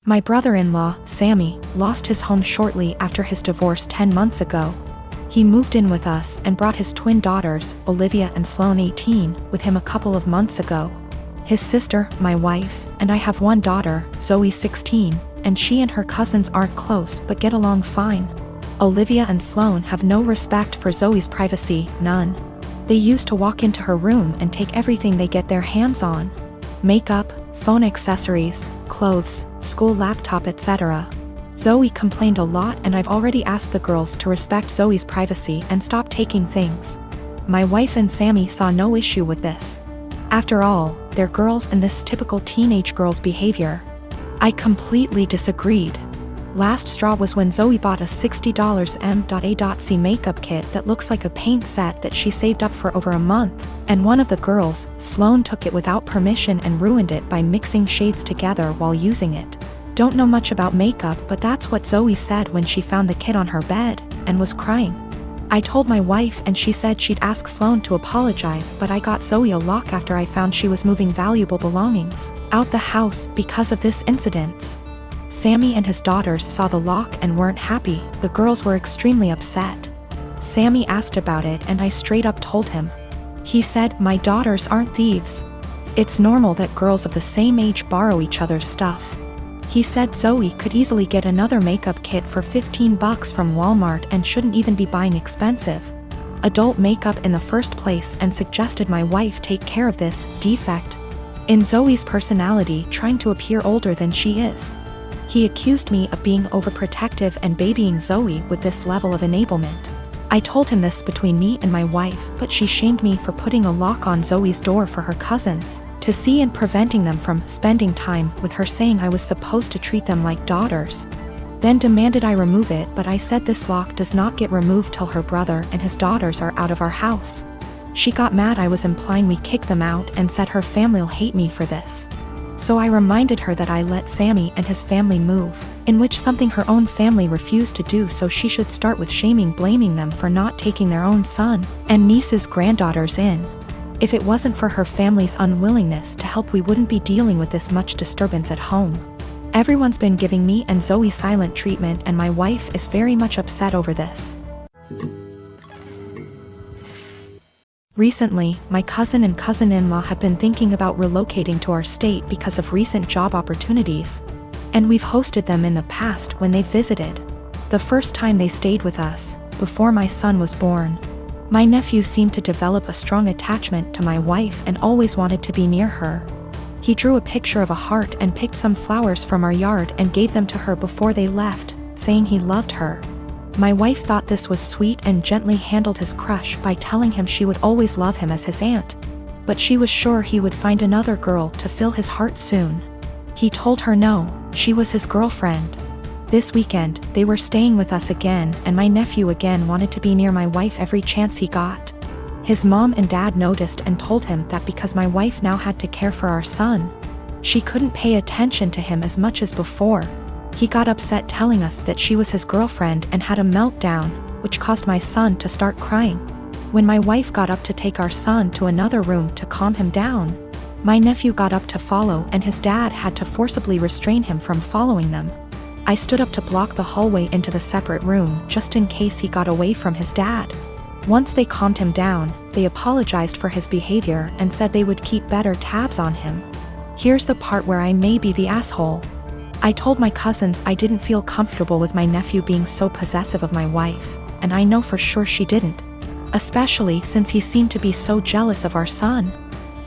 My brother-in-law, Sammy, lost his home shortly after his divorce 10 months ago. He moved in with us and brought his twin daughters, Olivia and Sloane 18, with him a couple of months ago. His sister, my wife, and I have one daughter, Zoe 16, and she and her cousins aren't close but get along fine. Olivia and Sloane have no respect for Zoe's privacy, none. They used to walk into her room and take everything they get their hands on. Makeup, phone accessories, clothes, school laptop, etc. Zoe complained a lot, and I've already asked the girls to respect Zoe's privacy and stop taking things. My wife and Sammy saw no issue with this. After all, they're girls and this typical teenage girl's behavior. I completely disagreed. Last straw was when Zoe bought a $60 M.A.C makeup kit that looks like a paint set that she saved up for over a month, and one of the girls, Sloane, took it without permission and ruined it by mixing shades together while using it. Don't know much about makeup, but that's what Zoe said when she found the kit on her bed, and was crying. I told my wife and she said she'd ask Sloane to apologize, but I got Zoe a lock after I found she was moving valuable belongings out the house because of this incident. Sammy and his daughters saw the lock and weren't happy. The girls were extremely upset. Sammy asked about it and I straight up told him. He said, "My daughters aren't thieves. It's normal that girls of the same age borrow each other's stuff." He said Zoe could easily get another makeup kit for $15 from Walmart and shouldn't even be buying expensive adult makeup in the first place, and suggested my wife take care of this defect in Zoe's personality, trying to appear older than she is. He accused me of being overprotective and babying Zoe with this level of enablement. I told him this between me and my wife, but she shamed me for putting a lock on Zoe's door for her cousins to see and preventing them from spending time with her, saying I was supposed to treat them like daughters. Then demanded I remove it, but I said this lock does not get removed till her brother and his daughters are out of our house. She got mad I was implying we kick them out and said her family'll hate me for this. So I reminded her that I let Sammy and his family move, in which something her own family refused to do, so she should start with blaming them for not taking their own son and niece's granddaughters in. If it wasn't for her family's unwillingness to help, we wouldn't be dealing with this much disturbance at home. Everyone's been giving me and Zoe silent treatment, and my wife is very much upset over this. Recently, my cousin and cousin-in-law have been thinking about relocating to our state because of recent job opportunities, and we've hosted them in the past when they visited. The first time they stayed with us, before my son was born. My nephew seemed to develop a strong attachment to my wife and always wanted to be near her. He drew a picture of a heart and picked some flowers from our yard and gave them to her before they left, saying he loved her. My wife thought this was sweet and gently handled his crush by telling him she would always love him as his aunt. But she was sure he would find another girl to fill his heart soon. He told her no, she was his girlfriend. This weekend, they were staying with us again, and my nephew again wanted to be near my wife every chance he got. His mom and dad noticed and told him that because my wife now had to care for our son, she couldn't pay attention to him as much as before. He got upset, telling us that she was his girlfriend, and had a meltdown, which caused my son to start crying. When my wife got up to take our son to another room to calm him down, my nephew got up to follow, and his dad had to forcibly restrain him from following them. I stood up to block the hallway into the separate room just in case he got away from his dad. Once they calmed him down, they apologized for his behavior and said they would keep better tabs on him. Here's the part where I may be the asshole. I told my cousins I didn't feel comfortable with my nephew being so possessive of my wife, and I know for sure she didn't. Especially since he seemed to be so jealous of our son.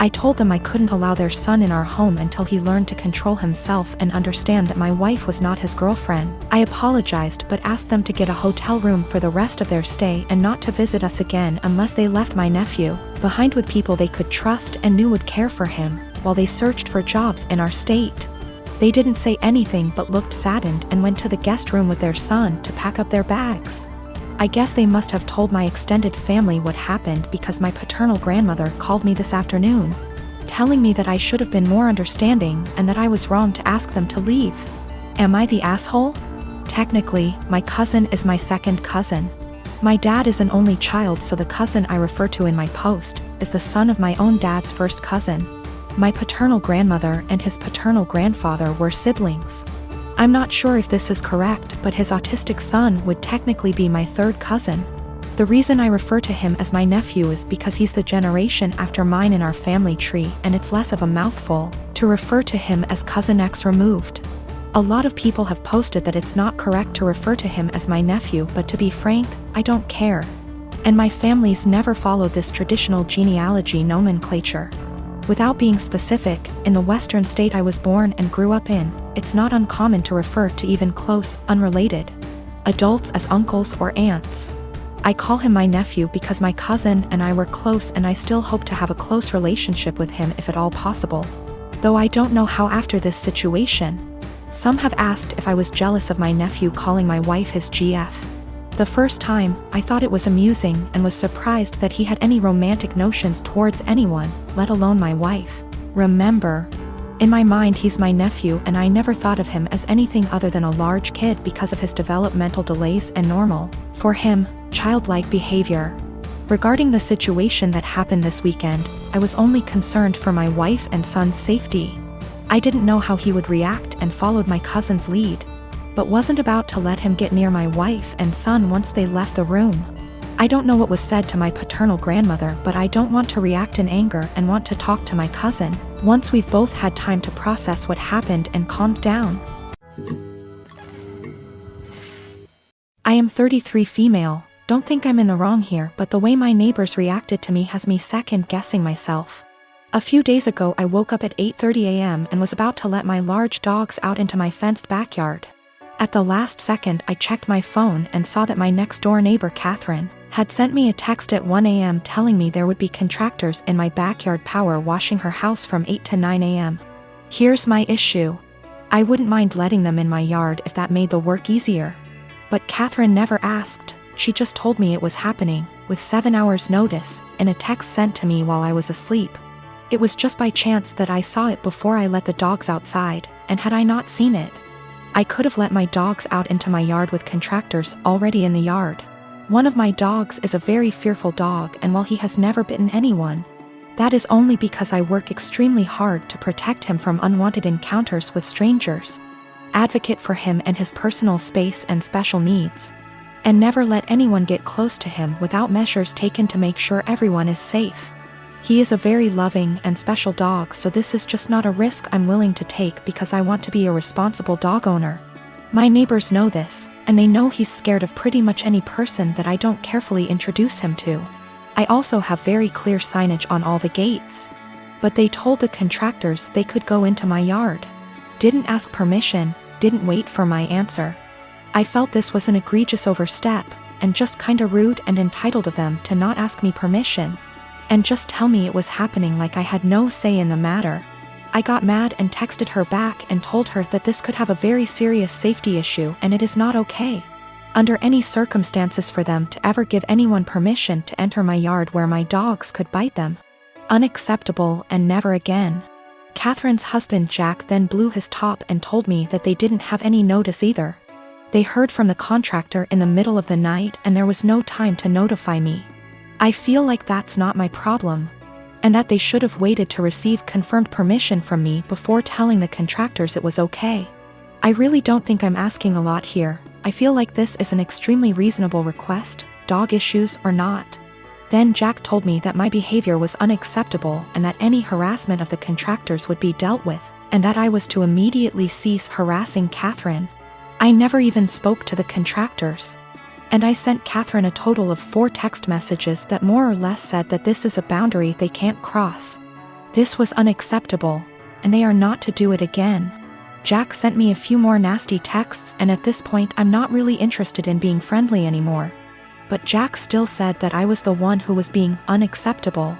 I told them I couldn't allow their son in our home until he learned to control himself and understand that my wife was not his girlfriend. I apologized but asked them to get a hotel room for the rest of their stay and not to visit us again unless they left my nephew behind with people they could trust and knew would care for him, while they searched for jobs in our state. They didn't say anything but looked saddened and went to the guest room with their son to pack up their bags. I guess they must have told my extended family what happened, because my paternal grandmother called me this afternoon, telling me that I should have been more understanding and that I was wrong to ask them to leave. Am I the asshole? Technically, my cousin is my second cousin. My dad is an only child, so the cousin I refer to in my post is the son of my own dad's first cousin. My paternal grandmother and his paternal grandfather were siblings. I'm not sure if this is correct, but his autistic son would technically be my third cousin. The reason I refer to him as my nephew is because he's the generation after mine in our family tree, and it's less of a mouthful to refer to him as cousin X removed. A lot of people have posted that it's not correct to refer to him as my nephew, but to be frank, I don't care. And my family's never followed this traditional genealogy nomenclature. Without being specific, in the Western state I was born and grew up in, it's not uncommon to refer to even close, unrelated adults as uncles or aunts. I call him my nephew because my cousin and I were close, and I still hope to have a close relationship with him if at all possible. Though I don't know how after this situation. Some have asked if I was jealous of my nephew calling my wife his GF. The first time, I thought it was amusing and was surprised that he had any romantic notions towards anyone, let alone my wife. Remember, in my mind he's my nephew, and I never thought of him as anything other than a large kid because of his developmental delays and normal, for him, childlike behavior. Regarding the situation that happened this weekend, I was only concerned for my wife and son's safety. I didn't know how he would react and followed my cousin's lead, but wasn't about to let him get near my wife and son once they left the room. I don't know what was said to my paternal grandmother, but I don't want to react in anger and want to talk to my cousin once we've both had time to process what happened and calmed down. I am 33 female, don't think I'm in the wrong here, but the way my neighbors reacted to me has me second-guessing myself. A few days ago I woke up at 8:30 a.m. and was about to let my large dogs out into my fenced backyard. At the last second I checked my phone and saw that my next-door neighbor Catherine had sent me a text at 1 a.m. telling me there would be contractors in my backyard power washing her house from 8 to 9 a.m. Here's my issue. I wouldn't mind letting them in my yard if that made the work easier. But Catherine never asked, she just told me it was happening, with 7 hours notice, in a text sent to me while I was asleep. It was just by chance that I saw it before I let the dogs outside, and had I not seen it, I could have let my dogs out into my yard with contractors already in the yard. One of my dogs is a very fearful dog, and while he has never bitten anyone, that is only because I work extremely hard to protect him from unwanted encounters with strangers, advocate for him and his personal space and special needs, and never let anyone get close to him without measures taken to make sure everyone is safe. He is a very loving and special dog, so this is just not a risk I'm willing to take because I want to be a responsible dog owner. My neighbors know this, and they know he's scared of pretty much any person that I don't carefully introduce him to. I also have very clear signage on all the gates. But they told the contractors they could go into my yard. Didn't ask permission, didn't wait for my answer. I felt this was an egregious overstep, and just kinda rude and entitled of them to not ask me permission and just tell me it was happening like I had no say in the matter. I got mad and texted her back and told her that this could have a very serious safety issue and it is not okay, under any circumstances, for them to ever give anyone permission to enter my yard where my dogs could bite them. Unacceptable, and never again. Catherine's husband Jack then blew his top and told me that they didn't have any notice either. They heard from the contractor in the middle of the night and there was no time to notify me. I feel like that's not my problem, and that they should have waited to receive confirmed permission from me before telling the contractors it was okay. I really don't think I'm asking a lot here. I feel like this is an extremely reasonable request, dog issues or not. Then Jack told me that my behavior was unacceptable and that any harassment of the contractors would be dealt with, and that I was to immediately cease harassing Catherine. I never even spoke to the contractors. And I sent Catherine a total of 4 text messages that more or less said that this is a boundary they can't cross. This was unacceptable, and they are not to do it again. Jack sent me a few more nasty texts, and at this point I'm not really interested in being friendly anymore. But Jack still said that I was the one who was being unacceptable.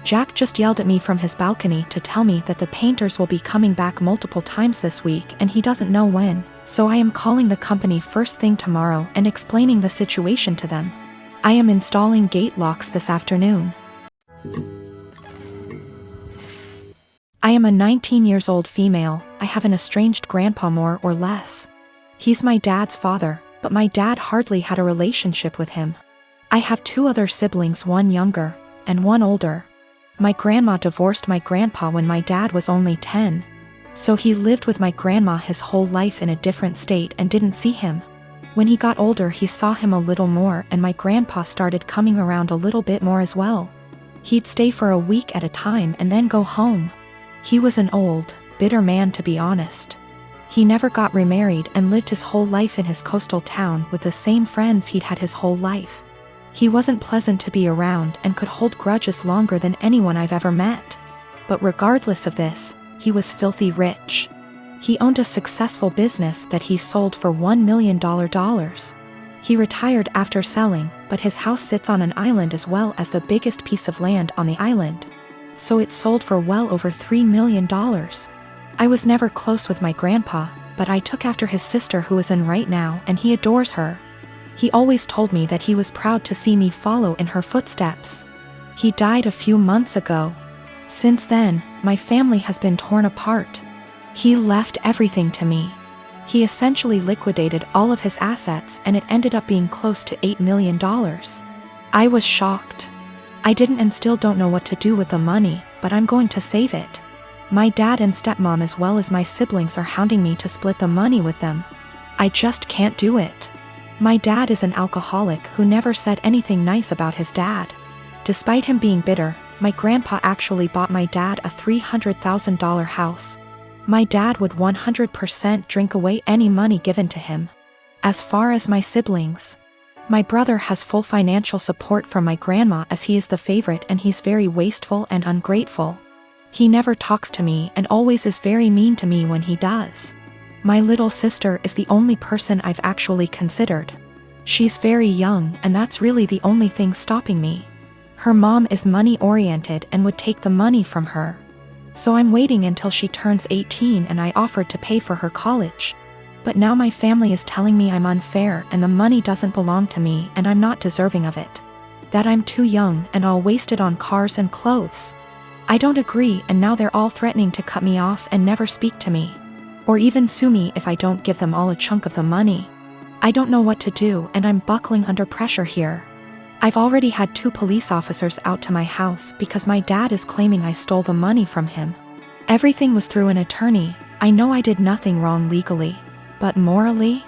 Jack just yelled at me from his balcony to tell me that the painters will be coming back multiple times this week and he doesn't know when, so I am calling the company first thing tomorrow and explaining the situation to them. I am installing gate locks this afternoon. I am a 19-year-old female. I have an estranged grandpa, more or less. He's my dad's father, but my dad hardly had a relationship with him. I have 2 other siblings, one younger and one older. My grandma divorced my grandpa when my dad was only 10. So he lived with my grandma his whole life in a different state and didn't see him. When he got older he saw him a little more, and my grandpa started coming around a little bit more as well. He'd stay for a week at a time and then go home. He was an old, bitter man, to be honest. He never got remarried and lived his whole life in his coastal town with the same friends he'd had his whole life. He wasn't pleasant to be around and could hold grudges longer than anyone I've ever met. But regardless of this, he was filthy rich. He owned a successful business that he sold for $1 million. He retired after selling, but his house sits on an island as well as the biggest piece of land on the island. So it sold for well over $3 million. I was never close with my grandpa, but I took after his sister who is in right now, and he adores her. He always told me that he was proud to see me follow in her footsteps. He died a few months ago. Since then, my family has been torn apart. He left everything to me. He essentially liquidated all of his assets, and it ended up being close to $8 million. I was shocked. I didn't and still don't know what to do with the money, but I'm going to save it. My dad and stepmom as well as my siblings are hounding me to split the money with them. I just can't do it. My dad is an alcoholic who never said anything nice about his dad. Despite him being bitter, my grandpa actually bought my dad a $300,000 house. My dad would 100% drink away any money given to him. As far as my siblings, my brother has full financial support from my grandma as he is the favorite, and he's very wasteful and ungrateful. He never talks to me and always is very mean to me when he does. My little sister is the only person I've actually considered. She's very young, and that's really the only thing stopping me. Her mom is money-oriented and would take the money from her. So I'm waiting until she turns 18, and I offered to pay for her college. But now my family is telling me I'm unfair and the money doesn't belong to me and I'm not deserving of it. That I'm too young and I'll waste it on cars and clothes. I don't agree, and now they're all threatening to cut me off and never speak to me. Or even sue me if I don't give them all a chunk of the money. I don't know what to do, and I'm buckling under pressure here. I've already had 2 police officers out to my house because my dad is claiming I stole the money from him. Everything was through an attorney. I know I did nothing wrong legally. But morally,